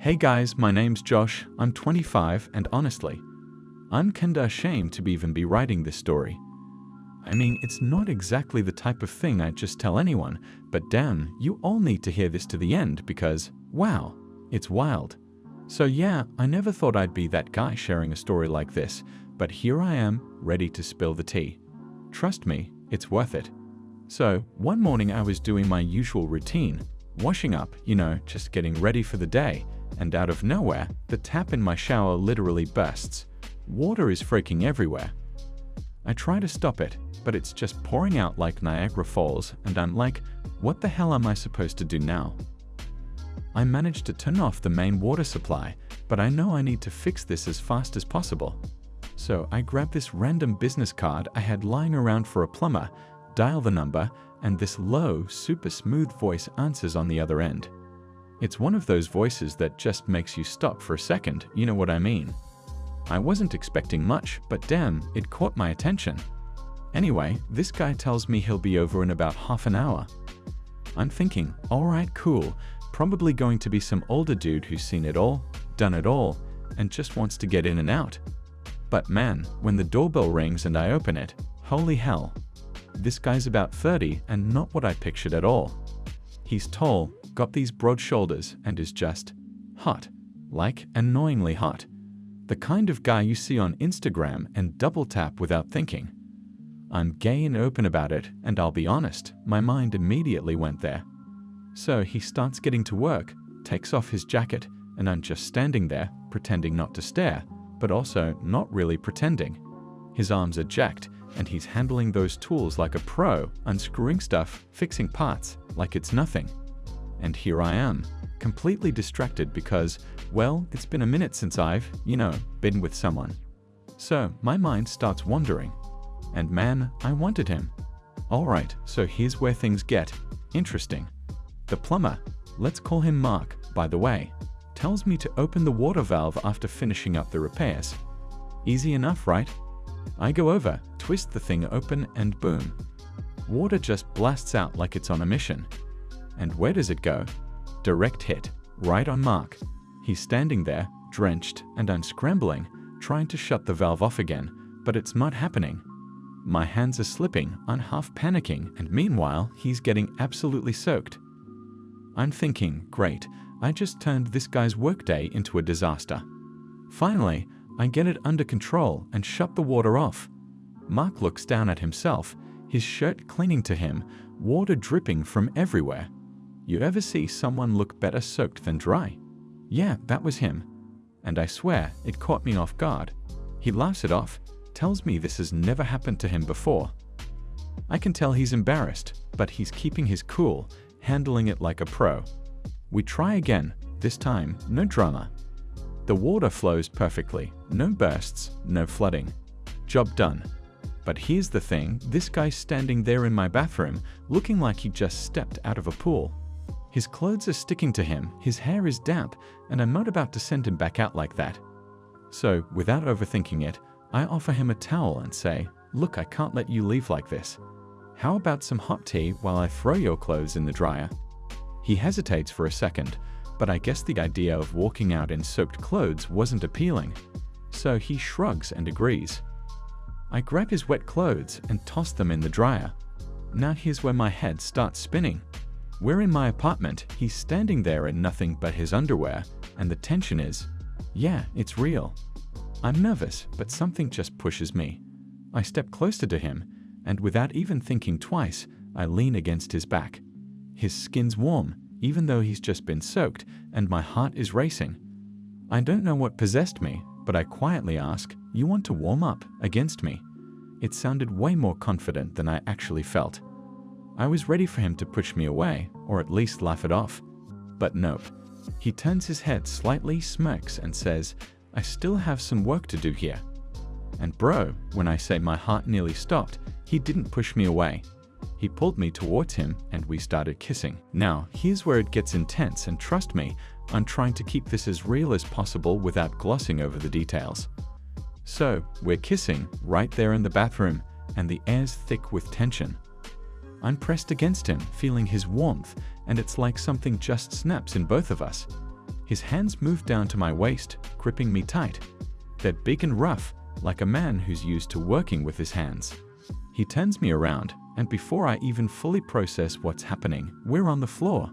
Hey guys, my name's Josh, I'm 25, and honestly, I'm kinda ashamed to even be writing this story. I mean, it's not exactly the type of thing I'd just tell anyone, but damn, you all need to hear this to the end because, wow, it's wild. So yeah, I never thought I'd be that guy sharing a story like this, but here I am, ready to spill the tea. Trust me, it's worth it. So, one morning I was doing my usual routine, washing up, just getting ready for the day, and out of nowhere, the tap in my shower literally bursts. Water is freaking everywhere. I try to stop it, but it's just pouring out like Niagara Falls, and I'm like, what the hell am I supposed to do now? I managed to turn off the main water supply, but I know I need to fix this as fast as possible. So I grab this random business card I had lying around for a plumber, dial the number, and this low, super smooth voice answers on the other end. It's one of those voices that just makes you stop for a second, you know what I mean. I wasn't expecting much, but damn, it caught my attention. Anyway, this guy tells me he'll be over in about half an hour. I'm thinking, alright, cool, probably going to be some older dude who's seen it all, done it all, and just wants to get in and out. But man, when the doorbell rings and I open it, holy hell. This guy's about 30 and not what I pictured at all. He's tall, got these broad shoulders, and is just hot. Like, annoyingly hot. The kind of guy you see on Instagram and double tap without thinking. I'm gay and open about it, and I'll be honest, my mind immediately went there. So he starts getting to work, takes off his jacket, and I'm just standing there, pretending not to stare, but also not really pretending. His arms are jacked, and he's handling those tools like a pro, unscrewing stuff, fixing parts, like it's nothing. And here I am, completely distracted because, well, it's been a minute since I've, been with someone. So my mind starts wandering. And man, I wanted him. Alright, so here's where things get interesting. The plumber, let's call him Mark, by the way, tells me to open the water valve after finishing up the repairs. Easy enough, right? I go over, twist the thing open, and boom. Water just blasts out like it's on a mission. And where does it go? Direct hit, right on Mark. He's standing there, drenched, and I'm scrambling, trying to shut the valve off again, but it's not happening. My hands are slipping, I'm half panicking, and meanwhile, he's getting absolutely soaked. I'm thinking, great, I just turned this guy's workday into a disaster. Finally, I get it under control and shut the water off. Mark looks down at himself, his shirt clinging to him, water dripping from everywhere. You ever see someone look better soaked than dry? Yeah, that was him. And I swear, it caught me off guard. He laughs it off, tells me this has never happened to him before. I can tell he's embarrassed, but he's keeping his cool, handling it like a pro. We try again, this time, no drama. The water flows perfectly, no bursts, no flooding. Job done. But here's the thing, this guy's standing there in my bathroom, looking like he just stepped out of a pool. His clothes are sticking to him, his hair is damp, and I'm not about to send him back out like that. So, without overthinking it, I offer him a towel and say, look, I can't let you leave like this. How about some hot tea while I throw your clothes in the dryer? He hesitates for a second, but I guess the idea of walking out in soaked clothes wasn't appealing. So he shrugs and agrees. I grab his wet clothes and toss them in the dryer. Now here's where my head starts spinning. We're in my apartment, he's standing there in nothing but his underwear, and the tension is, yeah, it's real. I'm nervous, but something just pushes me. I step closer to him, and without even thinking twice, I lean against his back. His skin's warm, even though he's just been soaked, and my heart is racing. I don't know what possessed me, but I quietly ask, you want to warm up against me? It sounded way more confident than I actually felt. I was ready for him to push me away, or at least laugh it off. But nope. He turns his head slightly, smirks, and says, I still have some work to do here. And bro, when I say my heart nearly stopped, he didn't push me away. He pulled me towards him, and we started kissing. Now, here's where it gets intense, and trust me, I'm trying to keep this as real as possible without glossing over the details. So, we're kissing, right there in the bathroom, and the air's thick with tension. I'm pressed against him, feeling his warmth, and it's like something just snaps in both of us. His hands move down to my waist, gripping me tight. They're big and rough, like a man who's used to working with his hands. He turns me around, and before I even fully process what's happening, we're on the floor.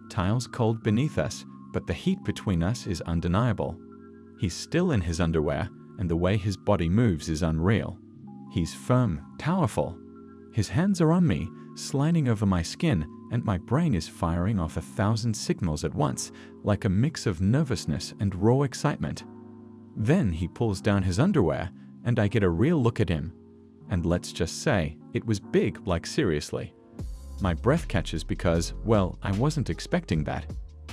Tiles cold beneath us, but the heat between us is undeniable. He's still in his underwear, and the way his body moves is unreal. He's firm, powerful. His hands are on me, sliding over my skin, and my brain is firing off 1,000 signals at once, like a mix of nervousness and raw excitement. Then he pulls down his underwear, and I get a real look at him. And let's just say, it was big, like seriously. My breath catches because, well, I wasn't expecting that.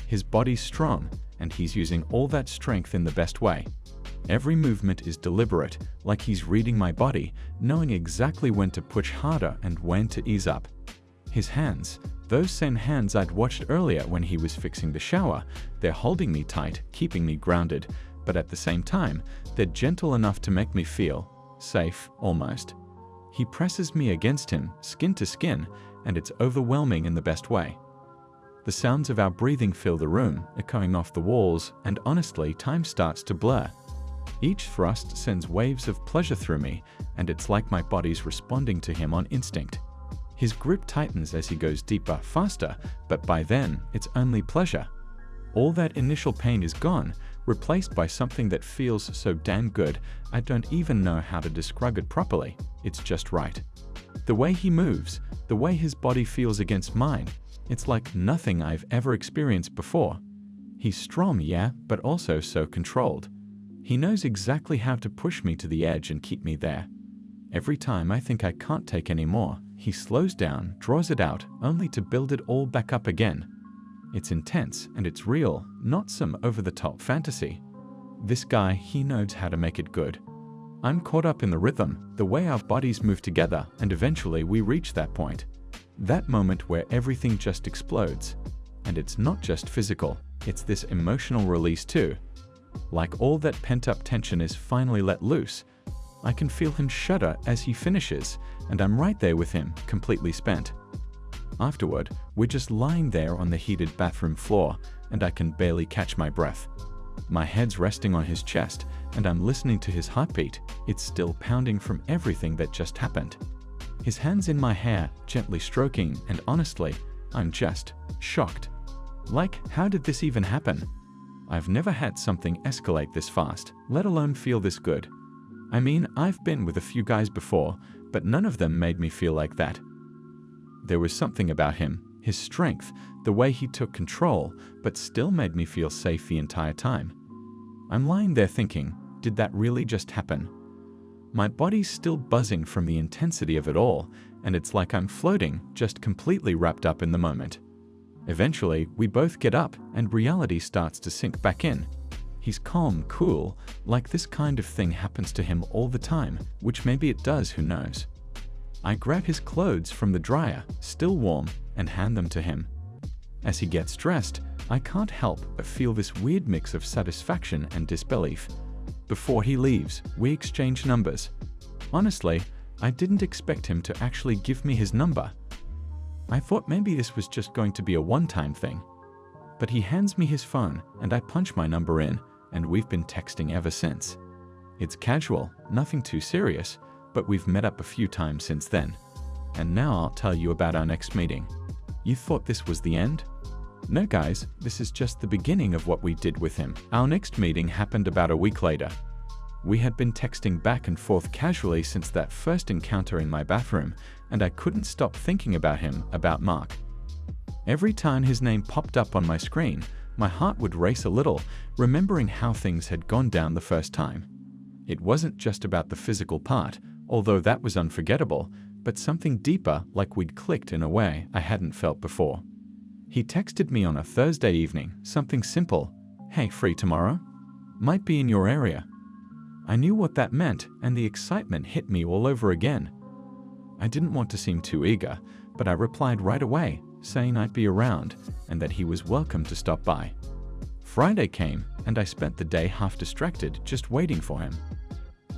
His body's strong, and he's using all that strength in the best way. Every movement is deliberate, like he's reading my body, knowing exactly when to push harder and when to ease up. His hands, those same hands I'd watched earlier when he was fixing the shower, they're holding me tight, keeping me grounded, but at the same time, they're gentle enough to make me feel safe, almost. He presses me against him, skin to skin, and it's overwhelming in the best way. The sounds of our breathing fill the room, echoing off the walls, and honestly, time starts to blur. Each thrust sends waves of pleasure through me, and it's like my body's responding to him on instinct. His grip tightens as he goes deeper, faster, but by then, it's only pleasure. All that initial pain is gone, replaced by something that feels so damn good, I don't even know how to describe it properly. It's just right. The way he moves, the way his body feels against mine, it's like nothing I've ever experienced before. He's strong, yeah, but also so controlled. He knows exactly how to push me to the edge and keep me there. Every time I think I can't take any more, he slows down, draws it out, only to build it all back up again. It's intense and it's real, not some over-the-top fantasy. This guy, he knows how to make it good. I'm caught up in the rhythm, the way our bodies move together, and eventually we reach that point. That moment where everything just explodes. And it's not just physical, it's this emotional release too. Like all that pent-up tension is finally let loose. I can feel him shudder as he finishes, and I'm right there with him, completely spent. Afterward, we're just lying there on the heated bathroom floor, and I can barely catch my breath. My head's resting on his chest, and I'm listening to his heartbeat. It's still pounding from everything that just happened. His hands in my hair, gently stroking, and honestly, I'm just shocked. Like, how did this even happen? I've never had something escalate this fast, let alone feel this good. I mean, I've been with a few guys before, but none of them made me feel like that. There was something about him, his strength, the way he took control, but still made me feel safe the entire time. I'm lying there thinking, did that really just happen? My body's still buzzing from the intensity of it all, and it's like I'm floating, just completely wrapped up in the moment. Eventually, we both get up, and reality starts to sink back in. He's calm, cool, like this kind of thing happens to him all the time, which maybe it does, who knows. I grab his clothes from the dryer, still warm, and hand them to him. As he gets dressed, I can't help but feel this weird mix of satisfaction and disbelief. Before he leaves, we exchange numbers. Honestly, I didn't expect him to actually give me his number. I thought maybe this was just going to be a one-time thing. But he hands me his phone, and I punch my number in, and we've been texting ever since. It's casual, nothing too serious, but we've met up a few times since then. And now I'll tell you about our next meeting. You thought this was the end? No guys, this is just the beginning of what we did with him. Our next meeting happened about a week later. We had been texting back and forth casually since that first encounter in my bathroom, and I couldn't stop thinking about him, about Mark. Every time his name popped up on my screen, my heart would race a little, remembering how things had gone down the first time. It wasn't just about the physical part, although that was unforgettable, but something deeper, like we'd clicked in a way I hadn't felt before. He texted me on a Thursday evening, something simple. Hey, free tomorrow? Might be in your area. I knew what that meant, and the excitement hit me all over again. I didn't want to seem too eager, but I replied right away, saying I'd be around and that he was welcome to stop by. Friday came, and I spent the day half distracted, just waiting for him.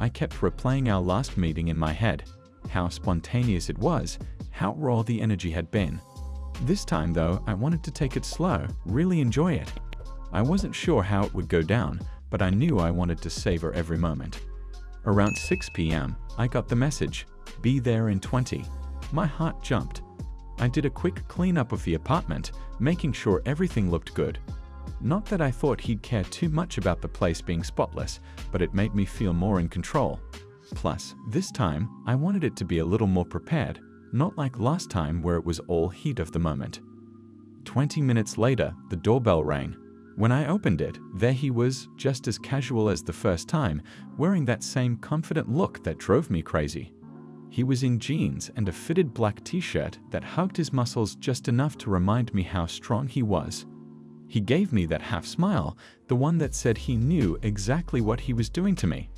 I kept replaying our last meeting in my head, how spontaneous it was, how raw the energy had been. This time though, I wanted to take it slow, really enjoy it. I wasn't sure how it would go down, but I knew I wanted to savor every moment. Around 6 p.m., I got the message, "Be there in 20. My heart jumped. I did a quick cleanup of the apartment, making sure everything looked good. Not that I thought he'd care too much about the place being spotless, but it made me feel more in control. Plus, this time, I wanted it to be a little more prepared, not like last time where it was all heat of the moment. 20 minutes later, the doorbell rang. When I opened it, there he was, just as casual as the first time, wearing that same confident look that drove me crazy. He was in jeans and a fitted black t-shirt that hugged his muscles just enough to remind me how strong he was. He gave me that half smile, the one that said he knew exactly what he was doing to me.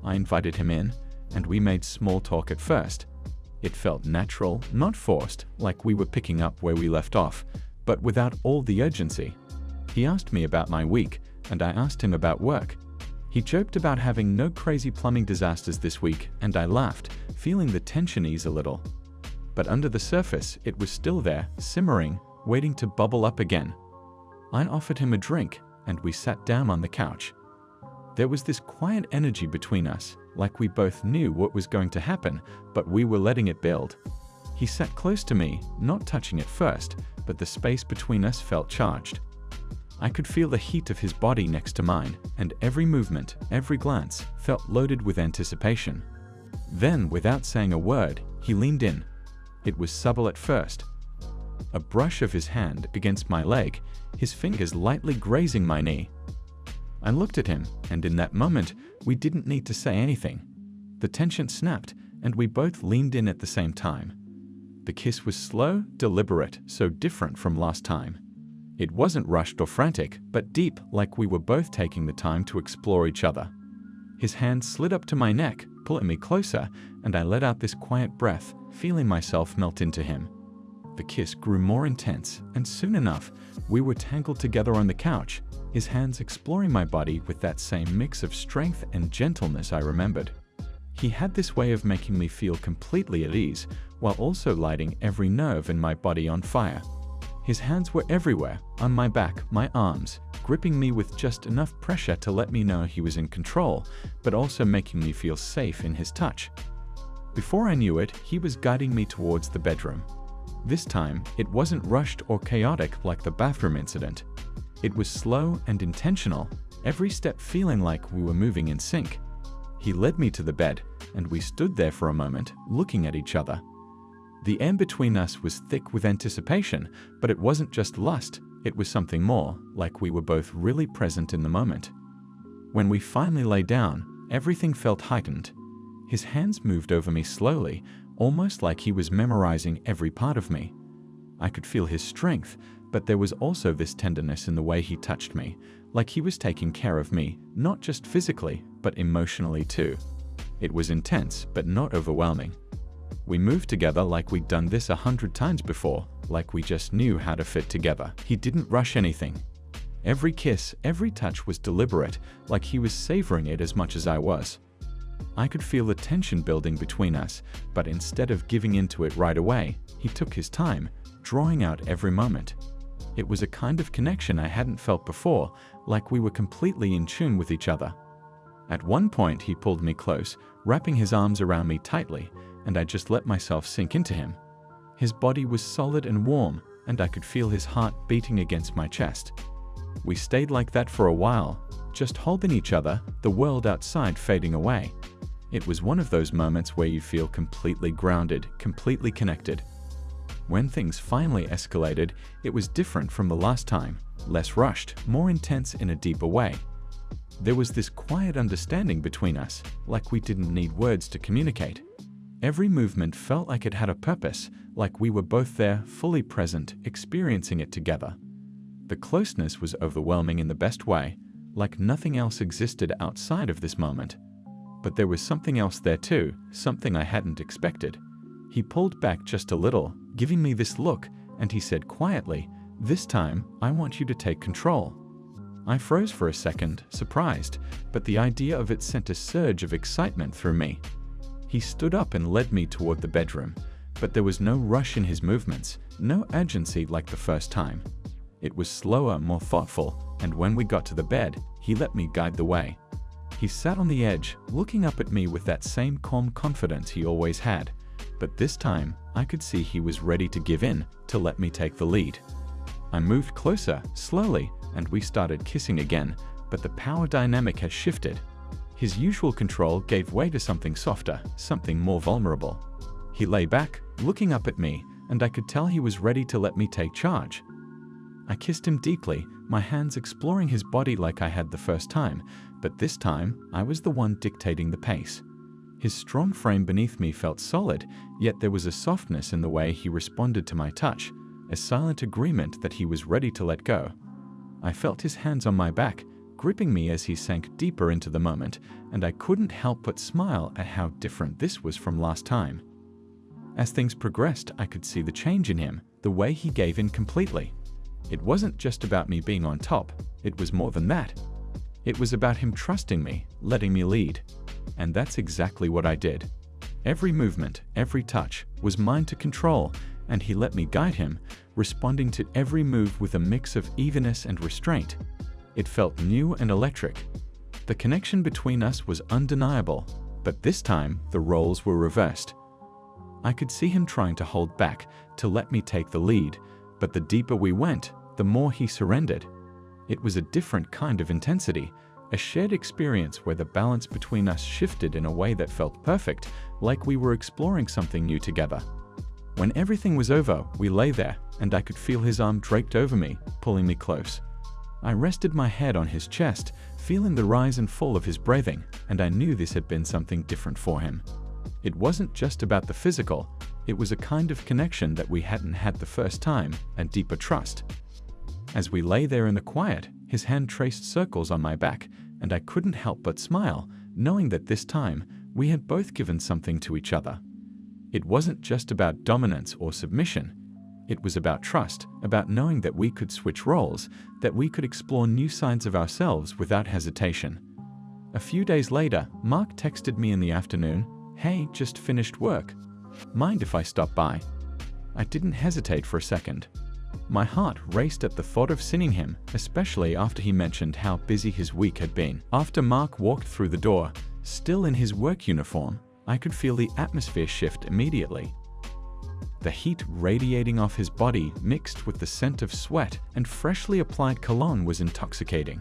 I invited him in, and we made small talk at first. It felt natural, not forced, like we were picking up where we left off, but without all the urgency. He asked me about my week, and I asked him about work. He joked about having no crazy plumbing disasters this week, and I laughed, feeling the tension ease a little. But under the surface, it was still there, simmering, waiting to bubble up again. I offered him a drink, and we sat down on the couch. There was this quiet energy between us, like we both knew what was going to happen, but we were letting it build. He sat close to me, not touching at first, but the space between us felt charged. I could feel the heat of his body next to mine, and every movement, every glance, felt loaded with anticipation. Then, without saying a word, he leaned in. It was subtle at first. A brush of his hand against my leg, his fingers lightly grazing my knee. I looked at him, and in that moment, we didn't need to say anything. The tension snapped, and we both leaned in at the same time. The kiss was slow, deliberate, so different from last time. It wasn't rushed or frantic, but deep, like we were both taking the time to explore each other. His hand slid up to my neck, pulling me closer, and I let out this quiet breath, feeling myself melt into him. The kiss grew more intense, and soon enough, we were tangled together on the couch, his hands exploring my body with that same mix of strength and gentleness I remembered. He had this way of making me feel completely at ease, while also lighting every nerve in my body on fire. His hands were everywhere, on my back, my arms, gripping me with just enough pressure to let me know he was in control, but also making me feel safe in his touch. Before I knew it, he was guiding me towards the bedroom. This time, it wasn't rushed or chaotic like the bathroom incident. It was slow and intentional, every step feeling like we were moving in sync. He led me to the bed, and we stood there for a moment, looking at each other. The air between us was thick with anticipation, but it wasn't just lust, it was something more, like we were both really present in the moment. When we finally lay down, everything felt heightened. His hands moved over me slowly, almost like he was memorizing every part of me. I could feel his strength, but there was also this tenderness in the way he touched me, like he was taking care of me, not just physically, but emotionally too. It was intense, but not overwhelming. We moved together like we'd done this 100 times before, like we just knew how to fit together. He didn't rush anything. Every kiss, every touch was deliberate, like he was savoring it as much as I was. I could feel the tension building between us, but instead of giving into it right away, he took his time, drawing out every moment. It was a kind of connection I hadn't felt before, like we were completely in tune with each other. At one point, he pulled me close, wrapping his arms around me tightly, and I just let myself sink into him. His body was solid and warm, and I could feel his heart beating against my chest. We stayed like that for a while, just holding each other, the world outside fading away. It was one of those moments where you feel completely grounded, completely connected. When things finally escalated, it was different from the last time, less rushed, more intense in a deeper way. There was this quiet understanding between us, like we didn't need words to communicate. Every movement felt like it had a purpose, like we were both there, fully present, experiencing it together. The closeness was overwhelming in the best way, like nothing else existed outside of this moment. But there was something else there too, something I hadn't expected. He pulled back just a little, giving me this look, and he said quietly, "This time, I want you to take control." I froze for a second, surprised, but the idea of it sent a surge of excitement through me. He stood up and led me toward the bedroom, but there was no rush in his movements, no urgency like the first time. It was slower, more thoughtful, and when we got to the bed, he let me guide the way. He sat on the edge, looking up at me with that same calm confidence he always had, but this time I could see he was ready to give in, to let me take the lead. I moved closer, slowly, and we started kissing again, but the power dynamic has shifted. His usual control gave way to something softer, something more vulnerable. He lay back, looking up at me, and I could tell he was ready to let me take charge. I kissed him deeply, my hands exploring his body like I had the first time, but this time I was the one dictating the pace. His strong frame beneath me felt solid, yet there was a softness in the way he responded to my touch, a silent agreement that he was ready to let go. I felt his hands on my back, gripping me as he sank deeper into the moment, and I couldn't help but smile at how different this was from last time. As things progressed, I could see the change in him, the way he gave in completely. It wasn't just about me being on top, it was more than that. It was about him trusting me, letting me lead. And that's exactly what I did. Every movement, every touch, was mine to control, and he let me guide him, responding to every move with a mix of evenness and restraint. It felt new and electric. The connection between us was undeniable, but this time the roles were reversed. I could see him trying to hold back, to let me take the lead, but the deeper we went, the more he surrendered. It was a different kind of intensity, a shared experience where the balance between us shifted in a way that felt perfect, like we were exploring something new together. When everything was over, we lay there, and I could feel his arm draped over me, pulling me close. I rested my head on his chest, feeling the rise and fall of his breathing, and I knew this had been something different for him. It wasn't just about the physical, it was a kind of connection that we hadn't had the first time, and deeper trust. As we lay there in the quiet, his hand traced circles on my back, and I couldn't help but smile, knowing that this time we had both given something to each other. It wasn't just about dominance or submission. It was about trust, about knowing that we could switch roles, that we could explore new sides of ourselves without hesitation. A few days later, Mark texted me in the afternoon, "Hey, just finished work. Mind if I stop by?" I didn't hesitate for a second. My heart raced at the thought of seeing him, especially after he mentioned how busy his week had been. After Mark walked through the door, still in his work uniform, I could feel the atmosphere shift immediately. The heat radiating off his body mixed with the scent of sweat and freshly applied cologne was intoxicating.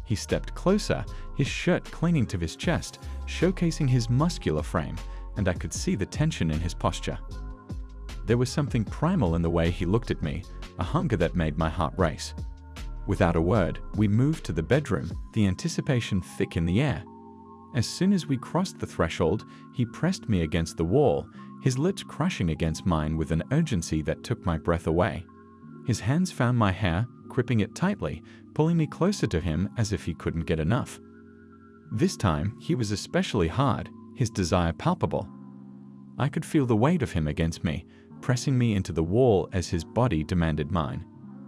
He stepped closer, his shirt clinging to his chest, showcasing his muscular frame, and I could see the tension in his posture. There was something primal in the way he looked at me, a hunger that made my heart race. Without a word, we moved to the bedroom, the anticipation thick in the air. As soon as we crossed the threshold, he pressed me against the wall, his lips crushing against mine with an urgency that took my breath away. His hands found my hair, gripping it tightly, pulling me closer to him as if he couldn't get enough. This time, he was especially hard, his desire palpable. I could feel the weight of him against me, pressing me into the wall as his body demanded mine.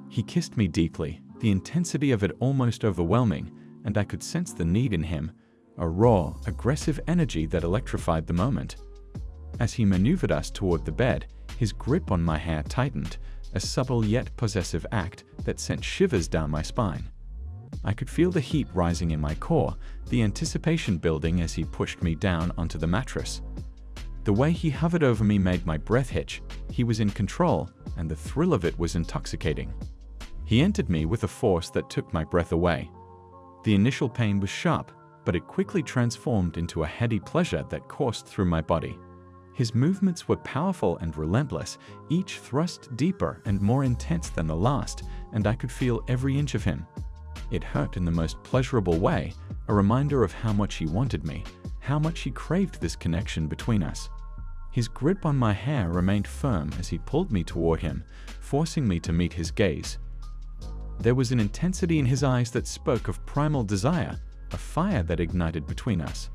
He kissed me deeply, the intensity of it almost overwhelming, and I could sense the need in him, a raw, aggressive energy that electrified the moment. As he maneuvered us toward the bed, his grip on my hair tightened, a subtle yet possessive act that sent shivers down my spine. I could feel the heat rising in my core, the anticipation building as he pushed me down onto the mattress. The way he hovered over me made my breath hitch. He was in control, and the thrill of it was intoxicating. He entered me with a force that took my breath away. The initial pain was sharp, but it quickly transformed into a heady pleasure that coursed through my body. His movements were powerful and relentless, each thrust deeper and more intense than the last, and I could feel every inch of him. It hurt in the most pleasurable way, a reminder of how much he wanted me, how much he craved this connection between us. His grip on my hair remained firm as he pulled me toward him, forcing me to meet his gaze. There was an intensity in his eyes that spoke of primal desire, a fire that ignited between us.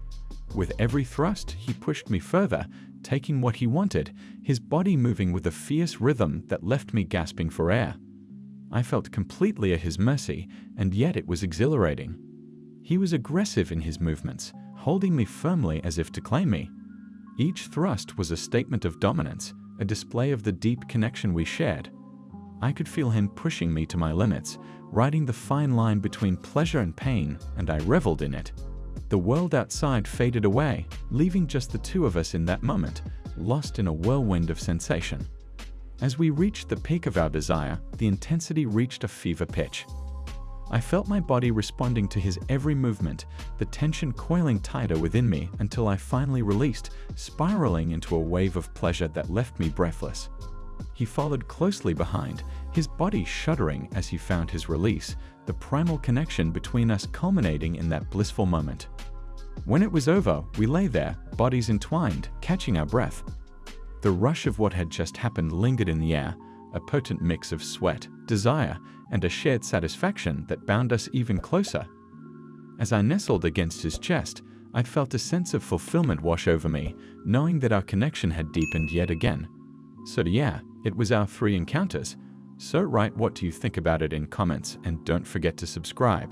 With every thrust, he pushed me further, taking what he wanted, his body moving with a fierce rhythm that left me gasping for air. I felt completely at his mercy, and yet it was exhilarating. He was aggressive in his movements, holding me firmly as if to claim me. Each thrust was a statement of dominance, a display of the deep connection we shared. I could feel him pushing me to my limits, riding the fine line between pleasure and pain, and I reveled in it. The world outside faded away, leaving just the two of us in that moment, lost in a whirlwind of sensation. As we reached the peak of our desire, the intensity reached a fever pitch. I felt my body responding to his every movement, the tension coiling tighter within me until I finally released, spiraling into a wave of pleasure that left me breathless. He followed closely behind, his body shuddering as he found his release, the primal connection between us culminating in that blissful moment. When it was over, we lay there, bodies entwined, catching our breath. The rush of what had just happened lingered in the air, a potent mix of sweat, desire, and a shared satisfaction that bound us even closer. As I nestled against his chest, I felt a sense of fulfillment wash over me, knowing that our connection had deepened yet again. So yeah, it was our 3 encounters. So write what do you think about it in comments, and don't forget to subscribe.